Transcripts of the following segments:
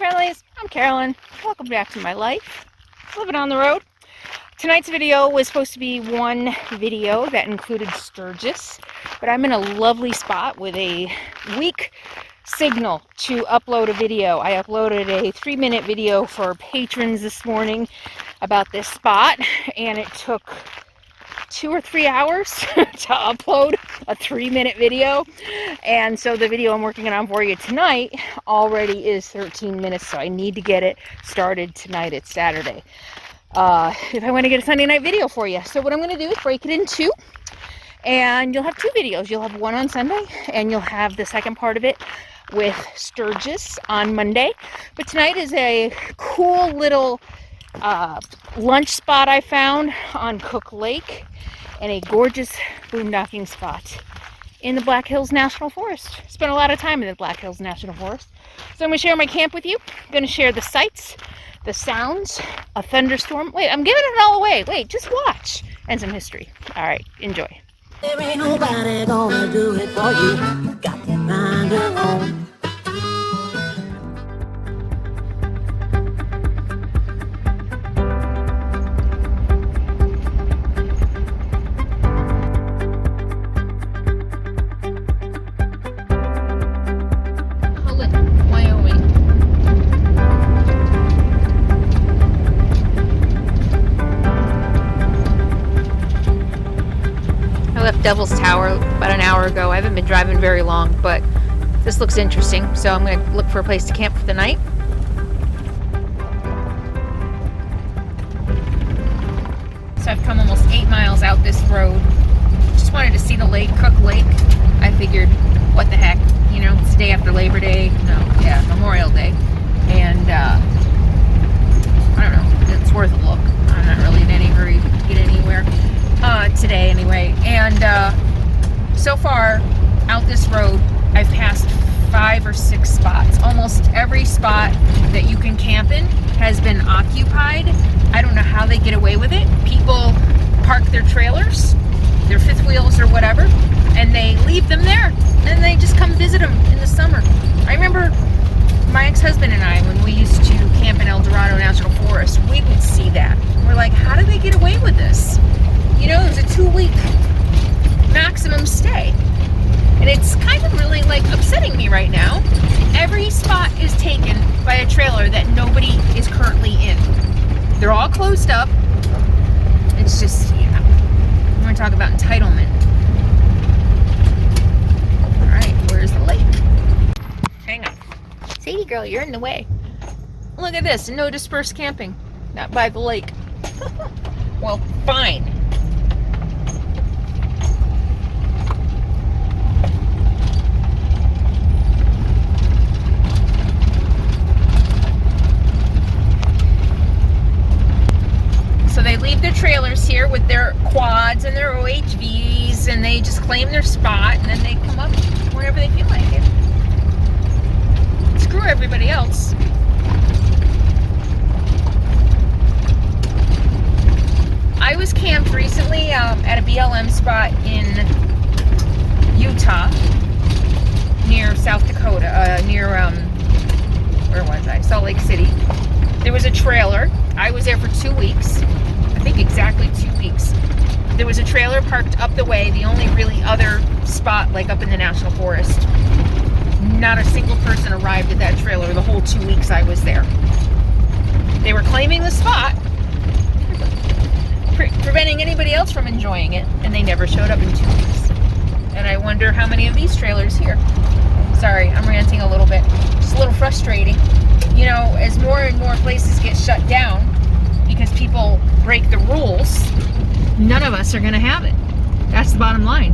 friendlies, I'm Carolyn. Welcome back to my life, living on the road. Tonight's video was supposed to be one video that included Sturgis, but I'm in a lovely spot with a weak signal to upload a video. I uploaded a 3-minute video for patrons this morning about this spot, and it took 2 or 3 hours to upload a 3-minute video, and so the video I'm working on for you tonight already is 13 minutes, so I need to get it started tonight. It's Saturday if I want to get a Sunday night video for you. So what I'm going to do is break it in two, and you'll have 2 videos. You'll have one on Sunday, and you'll have the second part of it with Sturgis on Monday. But tonight is a cool little lunch spot I found on Cook Lake, and a gorgeous boondocking spot in the Black Hills National Forest. Spent a lot of time in the Black Hills National Forest. So I'm going to share my camp with you. I'm going to share the sights, the sounds, a thunderstorm. Wait, I'm giving it all away. Wait, just watch. And some history. All right, enjoy. There ain't nobody gonna do it for you. Got to find your own. Devil's Tower about an hour ago. I haven't been driving very long, but this looks interesting, so I'm going to look for a place to camp for the night. So I've come almost 8 miles out this road. Just wanted to see the lake, Cook Lake. I figured, what the heck, you know, it's the day after Labor Day, Memorial Day, and I don't know, it's worth a look. I'm not really in any hurry to get anywhere today anyway, and so far out this road I've passed 5 or 6 spots. Almost every spot that you can camp in has been occupied. I don't know how they get away with it. People park their trailers, their fifth wheels or whatever, and they leave them there, and they just come visit them in the summer. I remember my ex-husband and I, when we used to camp in El Dorado National Forest, we would see that. We're like, how do they get away with this? You know, it was a 2-week maximum stay. And it's kind of really like upsetting me right now. Every spot is taken by a trailer that nobody is currently in. They're all closed up. It's just, yeah. We're going to talk about entitlement. All right, where's the lake? Hang on. Sadie girl, you're in the way. Look at this, no dispersed camping. Not by the lake. Well, fine. So they leave their trailers here with their quads and their OHVs, and they just claim their spot, and then they come up whenever they feel like it. Screw everybody else. I was camped recently at a BLM spot in Utah, near South Dakota, near, where was I? Salt Lake City. There was a trailer. I was there for 2 weeks. I think exactly 2 weeks. There was a trailer parked up the way, the only really other spot, like up in the National Forest. Not a single person arrived at that trailer the whole 2 weeks I was there. They were claiming the spot, preventing anybody else from enjoying it, and they never showed up in 2 weeks. And I wonder how many of these trailers here. Sorry, I'm ranting a little bit. Just a little frustrating. You know, as more and more places get shut down because people break the rules, none of us are going to have it. That's the bottom line.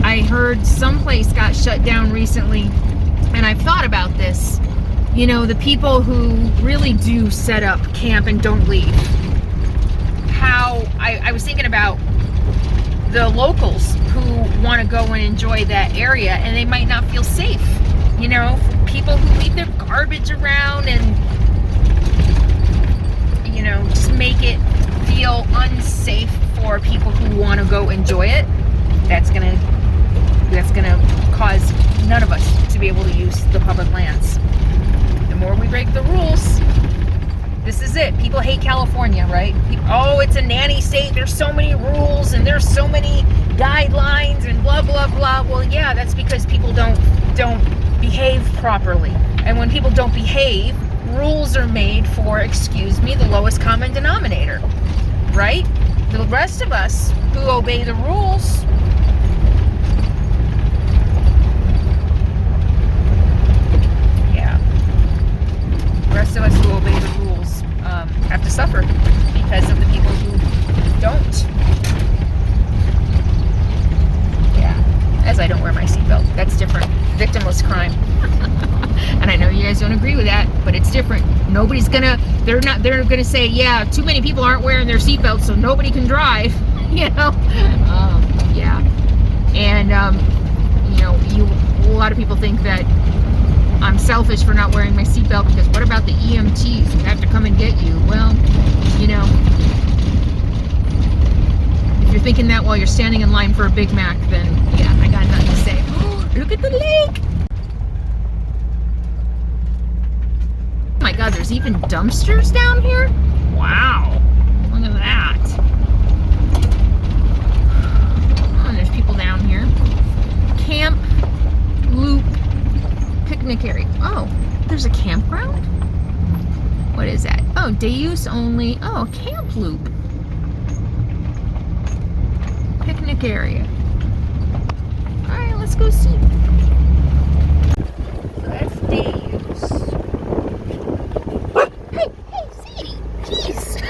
I heard some place got shut down recently, and I've thought about this. You know, the people who really do set up camp and don't leave. How I was thinking about the locals who want to go and enjoy that area, and they might not feel safe. You know, people who leave their garbage around and, you know, just make it feel unsafe for people who want to go enjoy it. That's gonna cause none of us to be able to use the public lands. The more we break the rules, this is it. People hate California, right? Oh, it's a nanny state. There's so many rules and there's so many guidelines and blah, blah, blah. Well, yeah, that's because people don't behave properly. And when people don't behave, rules are made for, excuse me, the lowest common denominator, right? The rest of us who obey the rules, the rest of us who obey the rules have to suffer because of the people who don't. Yeah, as I don't wear my seatbelt. That's different. Victimless crime. And I know you guys don't agree with that, but it's different. Nobody's gonna, they're gonna say, yeah, too many people aren't wearing their seatbelts, so nobody can drive, you know? Yeah. And, you know, a lot of people think that I'm selfish for not wearing my seatbelt because what about the EMTs who have to come and get you? Well, you know, if you're thinking that while you're standing in line for a Big Mac, then yeah, I got nothing to say. Oh, look at the lake! Oh my God, there's even dumpsters down here? Wow, look at that. Oh, and there's people down here. Camp Loop picnic area. Oh, there's a campground? What is that? Oh, day use only. Oh, Camp Loop. Picnic area. Alright, let's go see. So that's day use. Hey, Sadie! Jeez!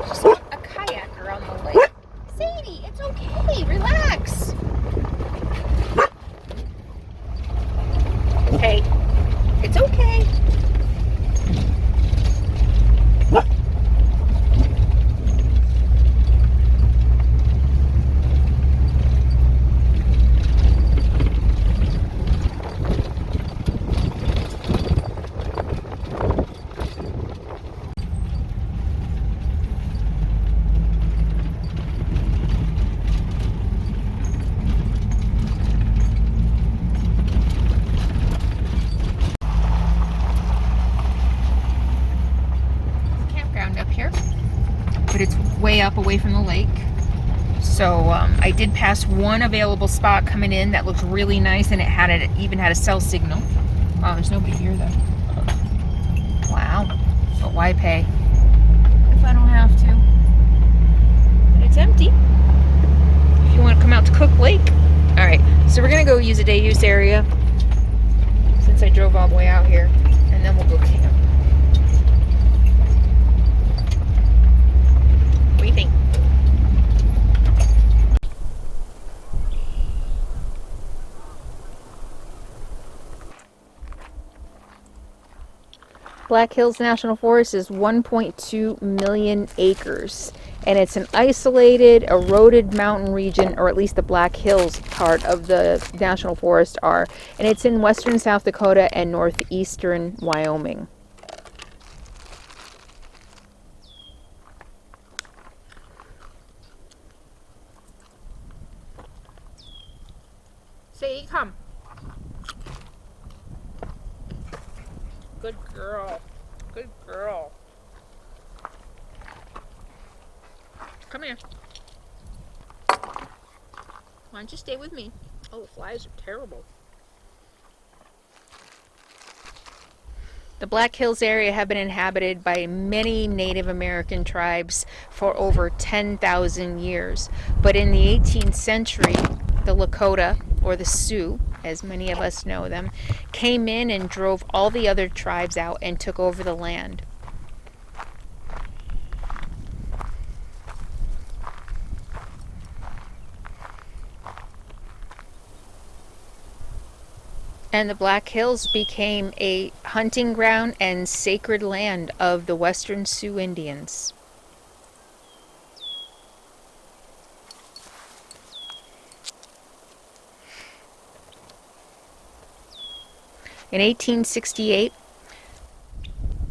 Just a kayaker on the lake. Sadie, it's okay. Relax. Hey, it's okay. But it's way up away from the lake. So I did pass one available spot coming in that looked really nice, and it even had a cell signal. Oh, there's nobody here though. Wow, but why pay if I don't have to? But it's empty. If you want to come out to Cook Lake. All right, so we're gonna go use a day use area since I drove all the way out here, and then we'll go camp. What do you think? Black Hills National Forest is 1.2 million acres, and it's an isolated, eroded mountain region, or at least the Black Hills part of the National Forest are, and it's in western South Dakota and northeastern Wyoming. Say, come. Good girl. Good girl. Come here. Why don't you stay with me? Oh, the flies are terrible. The Black Hills area have been inhabited by many Native American tribes for over 10,000 years. But in the 18th century, the Lakota, or the Sioux, as many of us know them, came in and drove all the other tribes out and took over the land. And the Black Hills became a hunting ground and sacred land of the Western Sioux Indians. In 1868,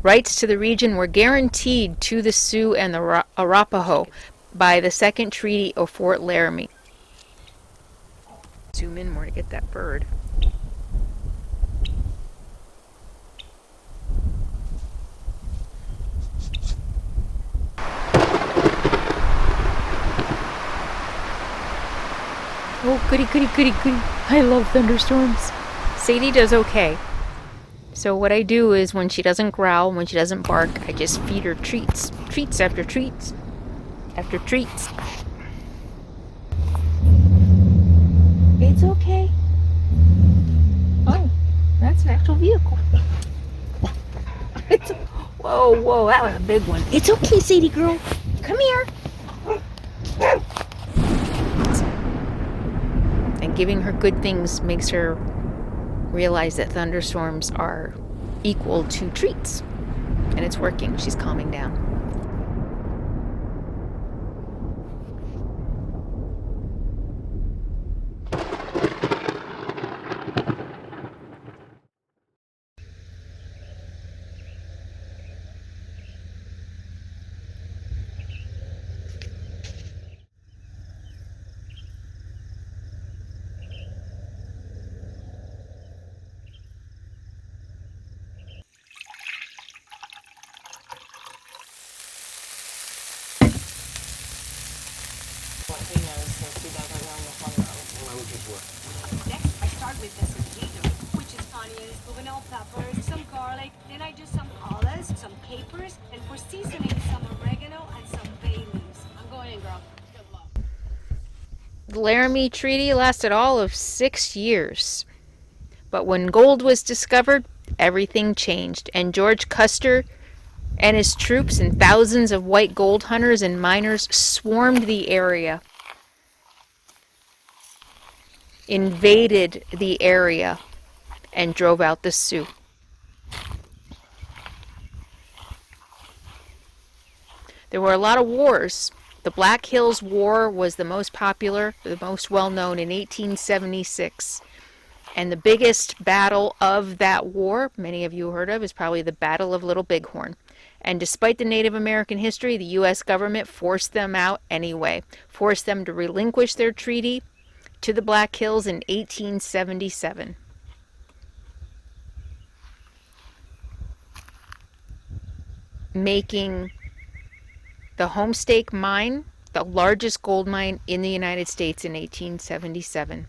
rights to the region were guaranteed to the Sioux and the Arapaho by the Second Treaty of Fort Laramie. Zoom in more to get that bird. Goody, goody, goody, goody. I love thunderstorms. Sadie does okay. So what I do is when she doesn't growl, when she doesn't bark, I just feed her treats. Treats after treats after treats. It's okay. Oh, that's an actual vehicle. Whoa, whoa, that was a big one. It's okay, Sadie girl. Come here. And giving her good things makes her realize that thunderstorms are equal to treats. And it's working. She's calming down. Next, I start with the sofrito, which is onions, juvenile peppers, some garlic, then I do some olives, some capers, and for seasoning, some oregano and some bay leaves. I'm going in, girl. Good luck. The Laramie Treaty lasted all of 6 years. But when gold was discovered, everything changed, and George Custer and his troops and thousands of white gold hunters and miners swarmed the area, invaded the area, and drove out the Sioux. There were a lot of wars. The Black Hills War was the most popular, the most well-known in 1876. And the biggest battle of that war, many of you heard of, is probably the Battle of Little Bighorn. And despite the Native American history, the U.S. government forced them out anyway, forced them to relinquish their treaty to the Black Hills in 1877. Making the Homestake Mine the largest gold mine in the United States in 1877.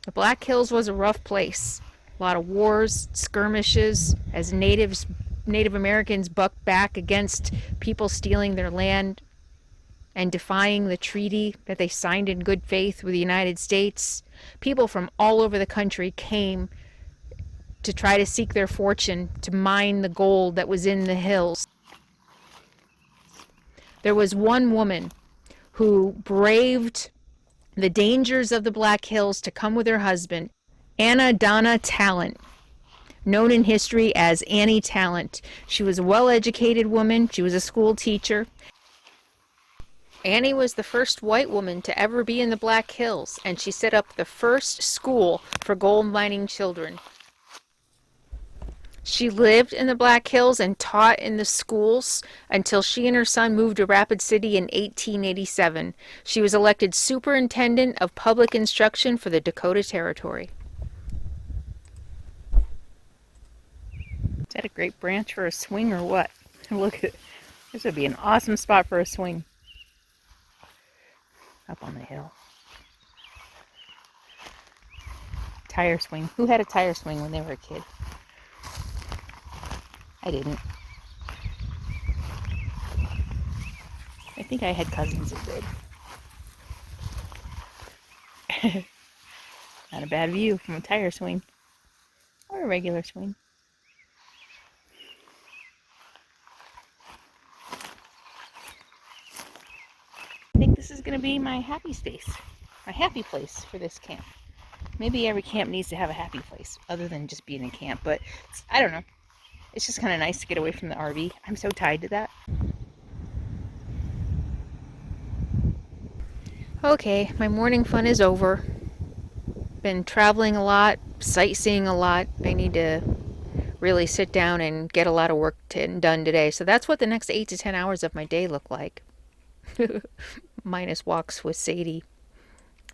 The Black Hills was a rough place. A lot of wars, skirmishes, as Native Americans bucked back against people stealing their land and defying the treaty that they signed in good faith with the United States. People from all over the country came to try to seek their fortune, to mine the gold that was in the hills. There was one woman who braved the dangers of the Black Hills to come with her husband, Anna Donna Talent, known in history as Annie Talent. She was a well-educated woman. She was a school teacher. Annie was the first white woman to ever be in the Black Hills, and she set up the first school for gold mining children. She lived in the Black Hills and taught in the schools until she and her son moved to Rapid City in 1887. She was elected Superintendent of Public Instruction for the Dakota Territory. Is that a great branch for a swing or what? Look at it. This would be an awesome spot for a swing. Up on the hill. Tire swing. Who had a tire swing when they were a kid? I didn't. I think I had cousins that did. Not a bad view from a tire swing. Or a regular swing. I think this is going to be my happy space. My happy place for this camp. Maybe every camp needs to have a happy place, other than just being a camp. But, I don't know. It's just kind of nice to get away from the RV. I'm so tied to that. Okay, my morning fun is over. Been traveling a lot, sightseeing a lot. I need to really sit down and get a lot of work done today. So that's what the next 8 to 10 hours of my day look like. Minus walks with Sadie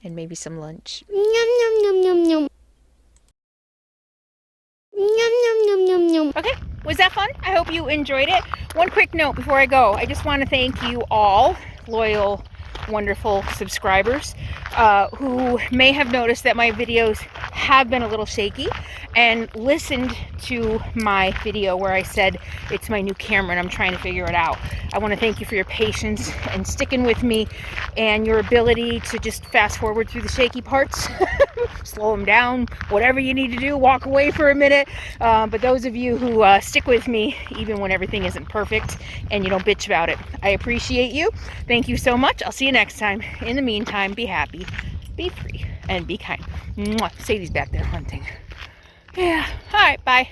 and maybe some lunch. Yum, yum, yum, yum, yum. Yum, yum, yum, yum, yum. Zoom. Okay, was that fun? I hope you enjoyed it. One quick note before I go. I just want to thank you all, loyal, wonderful subscribers, who may have noticed that my videos have been a little shaky and listened to my video where I said it's my new camera and I'm trying to figure it out. I want to thank you for your patience and sticking with me and your ability to just fast forward through the shaky parts, slow them down, whatever you need to do, walk away for a minute. But those of you who stick with me even when everything isn't perfect and you don't bitch about it, I appreciate you. Thank you so much. I'll see you next time. In the meantime, be happy, be free, and be kind. Mwah. Sadie's back there hunting. Yeah. All right. Bye.